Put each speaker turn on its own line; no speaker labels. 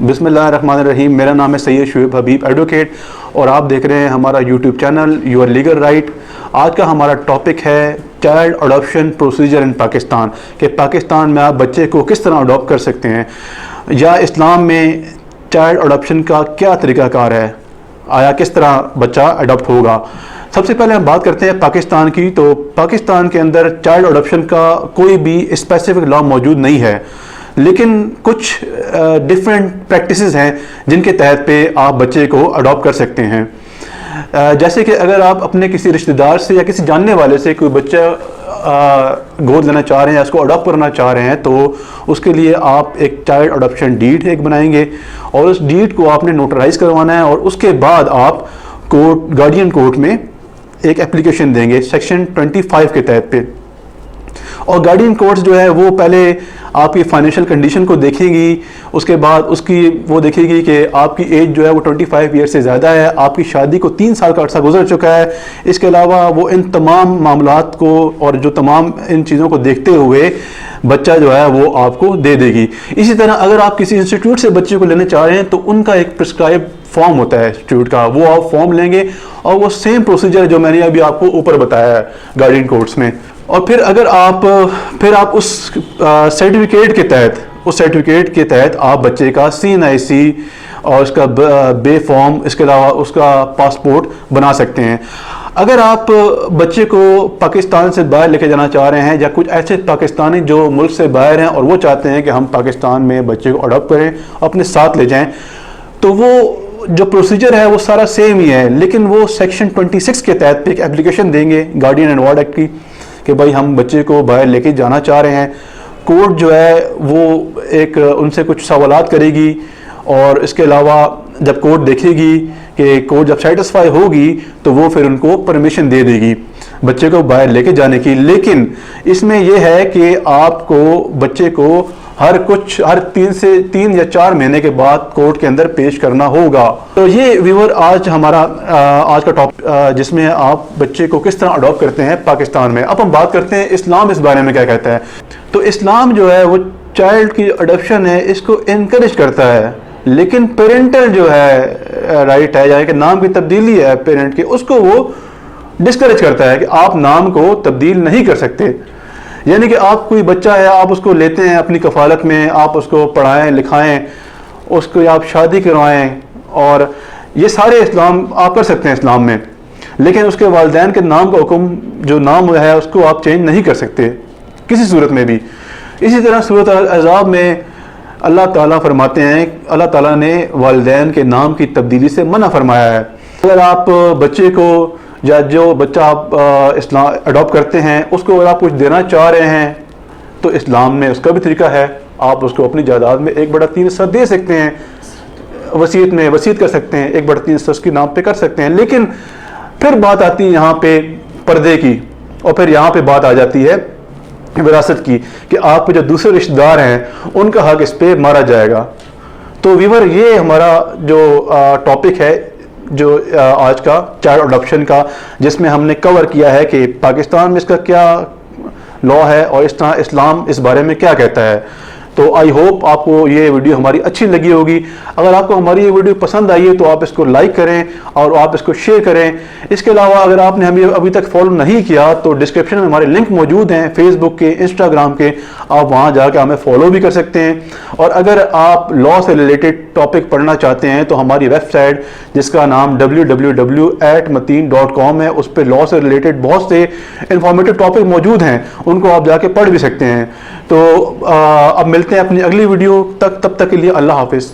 बिस्मिल्लाहिर्रहमानिर्रहीम। मेरा नाम है सैयद शुएब हबीब एडवोकेट और आप देख रहे हैं हमारा YouTube channel your legal right. आज का हमारा टॉपिक है चाइल्ड अडॉप्शन प्रोसीजर इन पाकिस्तान, कि पाकिस्तान में आप बच्चे को किस तरह अडॉप्ट कर सकते हैं, या इस्लाम में चाइल्ड अडॉप्शन का क्या तरीक़ाकार है, आया किस तरह बच्चा अडॉप्ट होगा। सबसे पहले हम बात करते हैं पाकिस्तान की। तो पाकिस्तान के अंदर चाइल्ड अडॉप्शन का कोई भी स्पेसिफिक लॉ मौजूद नहीं है, लेकिन कुछ डिफरेंट प्रैक्टिसेस हैं जिनके तहत पे आप बच्चे को अडॉप्ट कर सकते हैं। जैसे कि अगर आप अपने किसी रिश्तेदार से या किसी जानने वाले से कोई बच्चा गोद लेना चाह रहे हैं या उसको अडॉप्ट करना चाह रहे हैं, तो उसके लिए आप एक चाइल्ड अडॉप्शन डीड एक बनाएंगे और उस डीड को आपने नोटराइज करवाना है, और उसके बाद आप कोर्ट गार्डियन कोर्ट में एक एप्लीकेशन देंगे सेक्शन 25 के तहत पे। और गार्डियन कोर्ट्स जो है वो पहले आपकी फाइनेंशियल कंडीशन को देखेगी, उसके बाद उसकी वो देखेगी कि आपकी एज जो है वो 25 ईयर से ज़्यादा है, आपकी शादी को 3 साल का अर्सा गुजर चुका है। इसके अलावा वो इन तमाम मामलात को और जो तमाम इन चीज़ों को देखते हुए बच्चा जो है वो आपको दे देगी। इसी तरह अगर आप किसी इंस्टीट्यूट से बच्चे को लेने चाह रहे हैं तो उनका एक प्रिस्क्राइब फॉर्म होता है इंस्टीट्यूट का, वो आप फॉर्म लेंगे और वो सेम प्रोसीजर जो मैंने अभी आपको ऊपर बताया है गार्डियन कोर्ट्स में। और फिर अगर आप उस सर्टिफिकेट के तहत आप बच्चे का CNIC और उसका बे फॉर्म, इसके अलावा उसका पासपोर्ट बना सकते हैं। अगर आप बच्चे को पाकिस्तान से बाहर लेके जाना चाह रहे हैं, या कुछ ऐसे पाकिस्तानी जो मुल्क से बाहर हैं और वो चाहते हैं कि हम पाकिस्तान में बच्चे को अडॉप्ट करें, अपने साथ ले जाएं, तो वो जो प्रोसीजर है वो सारा सेम ही है, लेकिन वो सेक्शन 26 के तहत एक एप्लीकेशन देंगे गार्डियन एंड वार्ड एक्ट की कि भाई हम बच्चे को बाहर लेके जाना चाह रहे हैं। कोर्ट जो है वो एक उनसे कुछ सवालात करेगी, और इसके अलावा जब कोर्ट देखेगी कि कोर्ट जब सेटिस्फाई होगी तो वो फिर उनको परमिशन दे देगी बच्चे को बाहर लेके जाने की। लेकिन इसमें यह है कि आपको बच्चे को हर 3 या 4 महीने के बाद कोर्ट के अंदर पेश करना होगा। तो ये व्यूअर आज का टॉपिक जिसमें आप बच्चे को किस तरह अडॉप्ट करते हैं पाकिस्तान में। अब हम बात करते हैं इस्लाम इस बारे में क्या कहता है। तो इस्लाम जो है वो चाइल्ड की अडॉप्शन है इसको इनकरेज करता है, लेकिन पेरेंटल जो है राइट है, यानी कि नाम की तब्दीली है पेरेंट की, उसको वो डिस्करेज करता है कि आप नाम को तब्दील नहीं कर सकते। यानी कि आप कोई बच्चा है, आप उसको लेते हैं अपनी कफालत में, आप उसको पढ़ाएं लिखाएं, उसको आप शादी करवाएं, और ये सारे इस्लाम आप कर सकते हैं इस्लाम में, लेकिन उसके वालिदैन के नाम का हुक्म जो नाम है उसको आप चेंज नहीं कर सकते किसी सूरत में भी। इसी तरह सूरत अल-अहज़ाब में अल्लाह ताला फरमाते हैं, अल्लाह ताला ने वालिदैन के नाम की तब्दीली से मना फरमाया है। अगर आप बच्चे को या जो बच्चा आप इस्लाम अडॉप्ट करते हैं उसको अगर आप कुछ देना चाह रहे हैं तो इस्लाम में उसका भी तरीका है, आप उसको अपनी जायदाद में 1/3 हिस्सा दे सकते हैं, वसीयत कर सकते हैं, 1/3 हिस्सा उसके नाम पे कर सकते हैं। लेकिन फिर बात आती है यहाँ पे पर्दे की, और फिर यहाँ पे बात आ जाती है विरासत की, कि आपके जो दूसरे रिश्तेदार हैं उनका हक इस पे मारा जाएगा। तो व्यूअर ये हमारा जो टॉपिक है जो आज का चाइल्ड अडॉप्शन का, जिसमें हमने कवर किया है कि पाकिस्तान में इसका क्या लॉ है और इस तरह इस्लाम इस बारे में क्या कहता है। तो आई होप आपको ये वीडियो हमारी अच्छी लगी होगी। अगर आपको हमारी ये वीडियो पसंद आई है तो आप इसको लाइक करें और आप इसको शेयर करें। इसके अलावा अगर आपने हमें अभी तक फॉलो नहीं किया तो डिस्क्रिप्शन में हमारे लिंक मौजूद हैं फेसबुक के, इंस्टाग्राम के, आप वहाँ जाकर हमें फॉलो भी कर सकते हैं। और अगर आप लॉ से रिलेटेड टॉपिक पढ़ना चाहते हैं तो हमारी वेबसाइट जिसका नाम www.mateen.com है, उस पर लॉ से रिलेटेड बहुत से इंफॉर्मेटिव टॉपिक मौजूद हैं, उनको आप जाके पढ़ भी सकते हैं। तो अब मिलते हैं अपनी अगली वीडियो तक, तब तक के लिए अल्लाह हाफिज़।